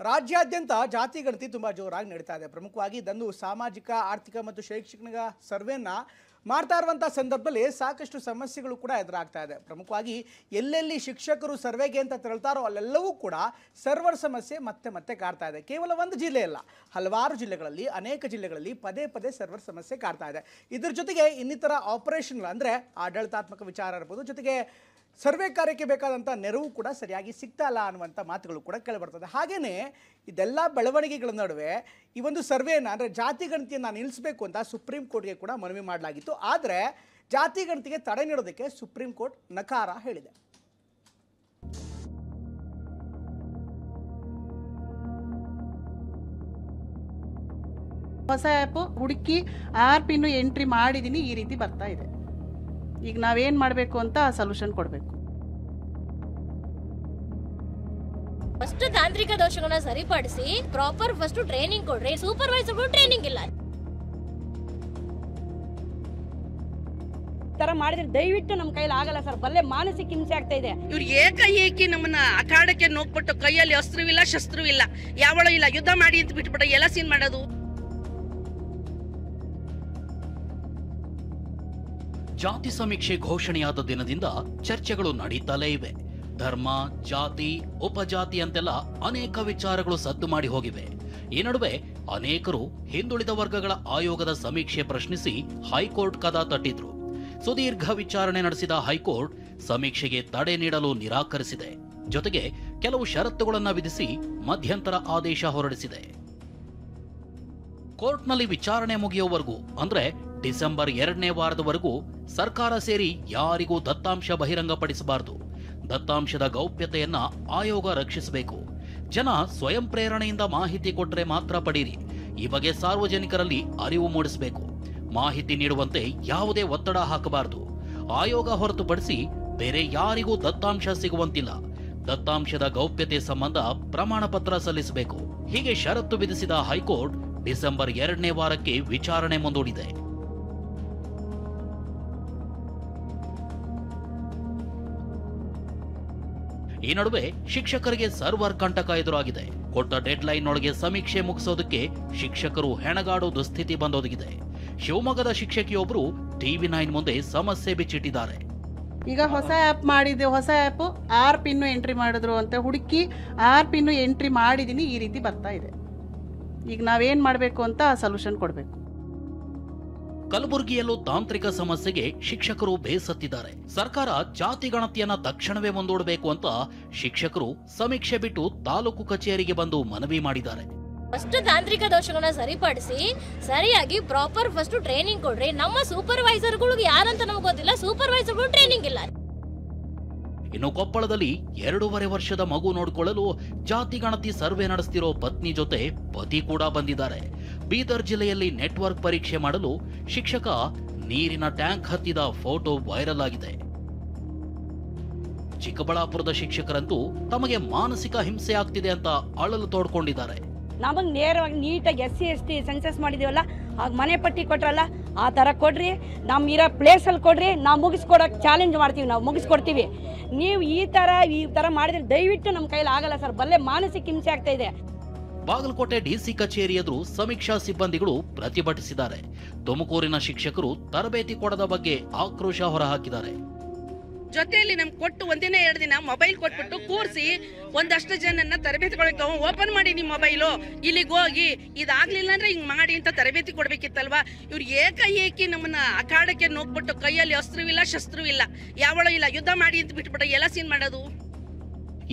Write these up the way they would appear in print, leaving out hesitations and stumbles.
ರಾಜ್ಯಾದ್ಯಂತ ಜಾತಿ ಗಣತಿ ತುಂಬಾ ಜೋರಾಗಿ ನಡೀತಾ ಇದೆ. ಪ್ರಮುಖವಾಗಿ ಇದೊಂದು ಸಾಮಾಜಿಕ, ಆರ್ಥಿಕ ಮತ್ತು ಶೈಕ್ಷಣಿಕ ಸರ್ವೆಯನ್ನ ಮಾಡ್ತಾ ಇರುವಂಥ ಸಂದರ್ಭದಲ್ಲಿ ಸಾಕಷ್ಟು ಸಮಸ್ಯೆಗಳು ಕೂಡ ಎದುರಾಗ್ತಾ ಇದೆ. ಪ್ರಮುಖವಾಗಿ ಎಲ್ಲೆಲ್ಲಿ ಶಿಕ್ಷಕರು ಸರ್ವೆಗೆ ಅಂತ ತೆರಳ್ತಾರೋ ಅಲ್ಲೆಲ್ಲವೂ ಕೂಡ ಸರ್ವರ್ ಸಮಸ್ಯೆ ಮತ್ತೆ ಕಾಡ್ತಾ ಇದೆ. ಕೇವಲ ಒಂದು ಜಿಲ್ಲೆ ಅಲ್ಲ, ಹಲವಾರು ಜಿಲ್ಲೆಗಳಲ್ಲಿ, ಅನೇಕ ಜಿಲ್ಲೆಗಳಲ್ಲಿ ಪದೇ ಸರ್ವರ್ ಸಮಸ್ಯೆ ಕಾಡ್ತಾ ಇದೆ. ಇದರ ಜೊತೆಗೆ ಇನ್ನಿತರ ಆಪರೇಷನ್ ಅಂದರೆ ಆಡಳಿತಾತ್ಮಕ ವಿಚಾರ ಇರ್ಬೋದು, ಜೊತೆಗೆ ಸರ್ವೆ ಕಾರ್ಯಕ್ಕೆ ಬೇಕಾದಂಥ ನೆರವು ಕೂಡ ಸರಿಯಾಗಿ ಸಿಗ್ತಾ ಇಲ್ಲ ಅನ್ನುವಂಥ ಮಾತುಗಳು ಕೂಡ ಕೇಳಿಬರ್ತದೆ. ಹಾಗೆಯೇ ಇದೆಲ್ಲ ಬೆಳವಣಿಗೆಗಳ ನಡುವೆ ಈ ಒಂದು ಸರ್ವೆಯನ್ನು ಅಂದರೆ ಜಾತಿ ಗಣತಿಯನ್ನು ನಿಲ್ಲಿಸಬೇಕು ಅಂತ ಸುಪ್ರೀಂ ಕೋರ್ಟ್ಗೆ ಕೂಡ ಮನವಿ ಮಾಡಲಾಗಿತ್ತು. ಆದರೆ ಜಾತಿ ಗಣತಿಗೆ ತಡೆ ನೀಡೋದಕ್ಕೆ ಸುಪ್ರೀಂ ಕೋರ್ಟ್ ನಕಾರ ಹೇಳಿದೆ. ಹೊಸ ಆ್ಯಪ್ ಹುಡುಕಿ ಆ್ಯಪ್ ಇನ್ನು ಎಂಟ್ರಿ ಮಾಡಿದ್ದೀನಿ, ಈ ರೀತಿ ಬರ್ತಾ ಇದೆ. ಈಗ ನಾವೇನು ಮಾಡಬೇಕು ಅಂತ ಸೊಲ್ಯೂಷನ್ ಕೊಡಬೇಕು. ಫಸ್ಟ್ ತಾಂತ್ರಿಕ ದೋಷಗಳನ್ನ ಸರಿಪಡಿಸಿ ಪ್ರಾಪರ್ ಫಸ್ಟ್ ಟ್ರೈನಿಂಗ್ ಕೊಡ್ರಿ. ಸೂಪರ್ವೈಸರ್ಗೂ ಟ್ರೈನಿಂಗ್ ಇಲ್ಲ. ತರ ಮಾಡಿದ್ರೆ ದಯವಿಟ್ಟು ನಮ್ಮ ಕೈಲಿ ಆಗಲ್ಲ ಸರ್. ಬಲ್ಲೆ ಮಾನಸಿಕ ಹಿಂಸೆ ಆಗ್ತಾ ಇದೆ. ಇವ್ರು ಏಕಾಏಕಿ ನಮ್ಮನ್ನ ಅಖಾಡಕ್ಕೆ ನೋಡ್ಬಿಟ್ಟು ಕೈಯಲ್ಲಿ ಅಸ್ತ್ರವಿಲ್ಲ, ಶಸ್ತ್ರವಿಲ್ಲ, ಯಾವಳೋ ಇಲ್ಲ, ಯುದ್ಧ ಮಾಡಿ ಅಂತ ಬಿಟ್ಬಿಟ್ಟು ಎಲ್ಲ ಸೀನ್ ಮಾಡೋದು. ಜಾತಿ ಸಮೀಕ್ಷೆ ಘೋಷಣೆಯಾದ ದಿನದಿಂದ ಚರ್ಚೆಗಳು ನಡೀತಲೇ ಇವೆ. ಧರ್ಮ, ಜಾತಿ, ಉಪಜಾತಿ ಅಂತೆಲ್ಲ ಅನೇಕ ವಿಚಾರಗಳು ಸದ್ದು ಮಾಡಿ ಹೋಗಿವೆ. ಈ ನಡುವೆ ಅನೇಕರು ಹಿಂದುಳಿದ ವರ್ಗಗಳ ಆಯೋಗದ ಸಮೀಕ್ಷೆ ಪ್ರಶ್ನಿಸಿ ಹೈಕೋರ್ಟ್ ಕದ ತಟ್ಟಿದ್ರು. ಸುದೀರ್ಘ ವಿಚಾರಣೆ ನಡೆಸಿದ ಹೈಕೋರ್ಟ್ ಸಮೀಕ್ಷೆಗೆ ತಡೆ ನೀಡಲು ನಿರಾಕರಿಸಿದೆ. ಜೊತೆಗೆ ಕೆಲವು ಷರತ್ತುಗಳನ್ನು ವಿಧಿಸಿ ಮಧ್ಯಂತರ ಆದೇಶ ಹೊರಡಿಸಿದೆ. ಕೋರ್ಟ್ನಲ್ಲಿ ವಿಚಾರಣೆ ಮುಗಿಯುವವರೆಗೂ ಅಂದ್ರೆ ಡಿಸೆಂಬರ್ 2ನೇ ವಾರದವರೆಗೂ ಸರ್ಕಾರ ಸೇರಿ ಯಾರಿಗೂ ದತ್ತಾಂಶ ಬಹಿರಂಗಪಡಿಸಬಾರದು. ದತ್ತಾಂಶದ ಗೌಪ್ಯತೆಯನ್ನ ಆಯೋಗ ರಕ್ಷಿಸಬೇಕು. ಜನ ಸ್ವಯಂ ಪ್ರೇರಣೆಯಿಂದ ಮಾಹಿತಿ ಕೊಟ್ಟರೆ ಮಾತ್ರ ಪಡೀರಿ. ಈ ಬಗ್ಗೆ ಸಾರ್ವಜನಿಕರಲ್ಲಿ ಅರಿವು ಮೂಡಿಸಬೇಕು. ಮಾಹಿತಿ ನೀಡುವಂತೆ ಯಾವುದೇ ಒತ್ತಡ ಹಾಕಬಾರದು. ಆಯೋಗ ಹೊರತುಪಡಿಸಿ ಬೇರೆ ಯಾರಿಗೂ ದತ್ತಾಂಶ ಸಿಗುವಂತಿಲ್ಲ. ದತ್ತಾಂಶದ ಗೌಪ್ಯತೆ ಸಂಬಂಧ ಪ್ರಮಾಣ ಪತ್ರ ಸಲ್ಲಿಸಬೇಕು. ಹೀಗೆ ಷರತ್ತು ವಿಧಿಸಿದ ಹೈಕೋರ್ಟ್ ಡಿಸೆಂಬರ್ 2ನೇ ವಾರಕ್ಕೆ ವಿಚಾರಣೆ ಮುಂದೂಡಿದೆ. ಈ ನಡುವೆ ಶಿಕ್ಷಕರಿಗೆ ಸರ್ವರ್ ಕಂಟಕ ಎದುರಾಗಿದೆ. ಕೊಟ್ಟ ಡೆಡ್ಲೈನ್ ಒಳಗೆ ಸಮೀಕ್ಷೆ ಮುಗಿಸೋದಕ್ಕೆ ಶಿಕ್ಷಕರು ಹೆಣಗಾಡೋ ದುಸ್ಥಿತಿ ಬಂದೊದಗಿದೆ. ಶಿವಮೊಗ್ಗದ ಶಿಕ್ಷಕಿಯೊಬ್ಬರು TV9 ಮುಂದೆ ಸಮಸ್ಯೆ ಬಿಚ್ಚಿಟ್ಟಿದ್ದಾರೆ. ಈಗ ಹೊಸ ಆ್ಯಪ್ ಮಾಡಿದ್ದೆ, ಹೊಸ ಆ್ಯಪ್ ಇನ್ನು ಎಂಟ್ರಿ ಮಾಡಿದ್ರು ಅಂತ ಹುಡುಕಿ ಆ್ಯಪ್ ಇನ್ನು ಎಂಟ್ರಿ ಮಾಡಿದ್ದೀನಿ, ಈ ರೀತಿ ಬರ್ತಾ ಇದೆ. ಈಗ ನಾವೇನು ಮಾಡಬೇಕು ಅಂತ ಸೊಲ್ಯೂಷನ್ ಕೊಡಬೇಕು. ಕಲಬುರಗಿಯಲ್ಲೂ ತಾಂತ್ರಿಕ ಸಮಸ್ಯೆಗೆ ಶಿಕ್ಷಕರು ಬೇಸತ್ತಿದ್ದಾರೆ. ಸರ್ಕಾರ ಜಾತಿ ಗಣತಿಯನ್ನ ತಕ್ಷಣವೇ ಮುಂದೂಡಬೇಕು ಅಂತ ಶಿಕ್ಷಕರು ಸಮೀಕ್ಷೆ ಬಿಟ್ಟು ತಾಲೂಕು ಕಚೇರಿಗೆ ಬಂದು ಮನವಿ ಮಾಡಿದ್ದಾರೆ. ಫಸ್ಟ್ ತಾಂತ್ರಿಕ ದೋಷಗಳನ್ನ ಸರಿಪಡಿಸಿ ಸರಿಯಾಗಿ ಪ್ರಾಪರ್ ಫಸ್ಟ್ ಟ್ರೈನಿಂಗ್ ಕೊಡ್ರಿ. ನಮ್ಮ ಸೂಪರ್ವೈಸರ್ಗಳಿಗೆ ಯಾರಂತ ನಮಗೆ ಗೊತ್ತಿಲ್ಲ, ಸೂಪರ್ವೈಸರ್ಗೂ ಟ್ರೈನಿಂಗ್ ಇಲ್ಲ. ಇನ್ನು ಕೊಪ್ಪಳದಲ್ಲಿ 2.5 ವರ್ಷದ ಮಗು ನೋಡಿಕೊಳ್ಳಲು ಜಾತಿ ಗಣತಿ ಸರ್ವೆ ನಡೆಸ್ತಿರೋ ಪತ್ನಿ ಜೊತೆ ಪತಿ ಕೂಡ ಬಂದಿದ್ದಾರೆ. ಬೀದರ್ ಜಿಲ್ಲೆಯಲ್ಲಿ ನೆಟ್ವರ್ಕ್ ಪರೀಕ್ಷೆ ಮಾಡಲು ಶಿಕ್ಷಕ ನೀರಿನ ಟ್ಯಾಂಕ್ ಹತ್ತಿದ ಫೋಟೋ ವೈರಲ್ ಆಗಿದೆ. ಚಿಕ್ಕಬಳ್ಳಾಪುರದ ಶಿಕ್ಷಕರಂತೂ ತಮಗೆ ಮಾನಸಿಕ ಹಿಂಸೆ ಆಗ್ತಿದೆ ಅಂತ ಅಳಲು ತೋಡ್ಕೊಂಡಿದ್ದಾರೆ. ನಮಗೆ ನೇರವಾಗಿ ನೀಟಾಗಿ SC ST ಸೆನ್ಸಸ್ ಮಾಡಿದೀವಲ್ಲ, ಆಗ ಮನೆ ಪಟ್ಟಿ ಕೊಟ್ರಲ್ಲ, ಆ ಥರ ಕೊಡ್ರಿ. ನಮ್ಮ ಇರೋ ಪ್ಲೇಸಲ್ಲಿ ಕೊಡ್ರಿ, ನಾವು ಮುಗಿಸ್ಕೊಡೋಕೆ ಚಾಲೆಂಜ್ ಮಾಡ್ತೀವಿ, ನಾವು ಮುಗಿಸ್ಕೊಡ್ತೀವಿ. ನೀವು ಈ ಥರ ಮಾಡಿದ್ರೆ ದಯವಿಟ್ಟು ನಮ್ಮ ಕೈಲಿ ಆಗಲ್ಲ ಸರ್. ಬಲ್ಲೆ ಮಾನಸಿಕ ಹಿಂಸೆ ಆಗ್ತಾ ಇದೆ. ಬಾಗಲಕೋಟೆ DC ಕಚೇರಿ ಎದುರು ಸಮೀಕ್ಷಾ ಸಿಬ್ಬಂದಿಗಳು ಪ್ರತಿಭಟಿಸಿದ್ದಾರೆ. ತುಮಕೂರಿನ ಶಿಕ್ಷಕರು ತರಬೇತಿ ಕೊಡದ ಬಗ್ಗೆ ಆಕ್ರೋಶ ಹೊರಹಾಕಿದ್ದಾರೆ. ಜೊತೆಯಲ್ಲಿ ನಮ್ಗೆ ಕೊಟ್ಟು 1-2 ದಿನ ಮೊಬೈಲ್ ಕೊಟ್ಬಿಟ್ಟು ಕೂರಿಸಿ ಒಂದಷ್ಟು ಜನನ್ನ ತರಬೇತಿಗೊಳಕ್ಕೆ ಓಪನ್ ಮಾಡಿ ನಿಮ್ಮ ಮೊಬೈಲು, ಇಲ್ಲಿಗೆ ಹೋಗಿ, ಇದಾಗ್ಲಿಲ್ಲ ಅಂದ್ರೆ ಹಿಂಗ್ ಮಾಡಿ ಅಂತ ತರಬೇತಿ ಕೊಡ್ಬೇಕಿತ್ತಲ್ವಾ. ಇವ್ರು ಏಕಾಏಕಿ ನಮ್ಮನ್ನ ಅಖಾಡಕ್ಕೆ ನೋಡ್ಬಿಟ್ಟು ಕೈಯಲ್ಲಿ ಅಸ್ತ್ರವಿಲ್ಲ, ಶಸ್ತ್ರವಿಲ್ಲ, ಯಾವಳೋ ಇಲ್ಲ, ಯುದ್ಧ ಮಾಡಿ ಅಂತ ಬಿಟ್ಬಿಟ್ಟು ಎಲ್ಲ ಸೀನ್ ಮಾಡೋದು.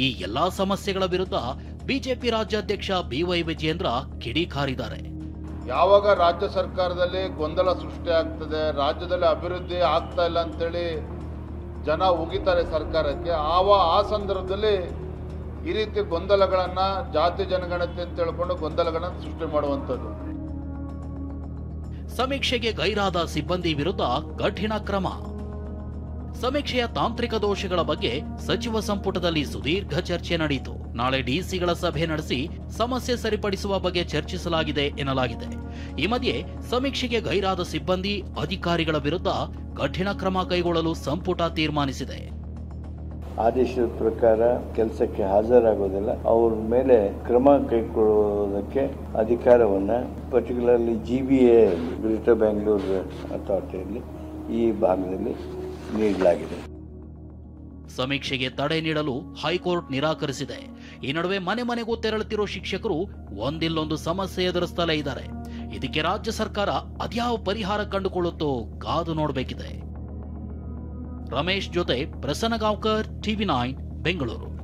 ಈ ಎಲ್ಲಾ ಸಮಸ್ಯೆಗಳ ವಿರುದ್ಧ ಬಿಜೆಪಿ ರಾಜ್ಯಾಧ್ಯಕ್ಷ BY ವಿಜಯೇಂದ್ರ ಕಿಡಿಕಾರಿದ್ದಾರೆ. ಯಾವಾಗ ರಾಜ್ಯ ಸರ್ಕಾರದಲ್ಲಿ ಗೊಂದಲ ಸೃಷ್ಟಿ ಆಗ್ತದೆ, ರಾಜ್ಯದಲ್ಲಿ ಅಭಿವೃದ್ಧಿ ಆಗ್ತಾ ಇಲ್ಲ ಅಂತೇಳಿ ಜನ ಉಗಿತಾರೆ ಸರ್ಕಾರಕ್ಕೆ, ಆ ಸಂದರ್ಭದಲ್ಲಿ ಈ ರೀತಿ ಗೊಂದಲಗಳನ್ನು, ಜಾತಿ ಜನಗಣತಿ ಅಂತ ಹೇಳ್ಕೊಂಡು ಗೊಂದಲಗಳನ್ನು ಸೃಷ್ಟಿ ಮಾಡುವಂಥದ್ದು. ಸಮೀಕ್ಷೆಗೆ ಗೈರಾದ ಸಿಬ್ಬಂದಿ ವಿರುದ್ಧ ಕಠಿಣ ಕ್ರಮ. ಸಮೀಕ್ಷೆಯ ತಾಂತ್ರಿಕ ದೋಷಗಳ ಬಗ್ಗೆ ಸಚಿವ ಸಂಪುಟದಲ್ಲಿ ಸುದೀರ್ಘ ಚರ್ಚೆ ನಡೆಯಿತು. ನಾಳೆ DCಗಳ ಸಭೆ ನಡೆಸಿ ಸಮಸ್ಯೆ ಸರಿಪಡಿಸುವ ಬಗ್ಗೆ ಚರ್ಚಿಸಲಾಗಿದೆ ಎನ್ನಲಾಗಿದೆ. ಈ ಮಧ್ಯೆ ಸಮೀಕ್ಷೆಗೆ ಗೈರಾದ ಸಿಬ್ಬಂದಿ, ಅಧಿಕಾರಿಗಳ ವಿರುದ್ಧ ಕಠಿಣ ಕ್ರಮ ಕೈಗೊಳ್ಳಲು ಸಂಪುಟ ತೀರ್ಮಾನಿಸಿದೆ. ಆದೇಶದ ಪ್ರಕಾರ ಕೆಲಸಕ್ಕೆ ಹಾಜರಾಗೋದಿಲ್ಲ, ಅವ್ರ ಮೇಲೆ ಕ್ರಮ ಕೈಗೊಳ್ಳುವುದಕ್ಕೆ ಅಧಿಕಾರವನ್ನ ಪರ್ಟಿಕ್ಯುಲರ್ಲಿ GBA ಗ್ರೇಟರ್ ಬ್ಯಾಂಗ್ಳೂರ್ ಅಥಾರಿಟಿಯಲ್ಲಿ ಈ ಭಾಗದಲ್ಲಿ ನೀಡಲಾಗಿದೆ. ಸಮೀಕ್ಷೆಗೆ ತಡೆ ನೀಡಲು ಹೈಕೋರ್ಟ್ ನಿರಾಕರಿಸಿದೆ. ಈ ನಡುವೆ ಮನೆ ಮನೆಗೂ ತೆರಳುತ್ತಿರೋ ಶಿಕ್ಷಕರು ಒಂದಿಲ್ಲೊಂದು ಸಮಸ್ಯೆ ಎದುರಿಸ್ತಲೇ ಇದ್ದಾರೆ. ಇದಕ್ಕೆ ರಾಜ್ಯ ಸರ್ಕಾರ ಅದ್ಯಾವ ಪರಿಹಾರ ಕಂಡುಕೊಳ್ಳುತ್ತೋ ಕಾದು ನೋಡಬೇಕಿದೆ. ರಮೇಶ್ ಜೊತೆ ಪ್ರಸನ್ನ ಗಾಂವ್ಕರ್, TV9 ಬೆಂಗಳೂರು.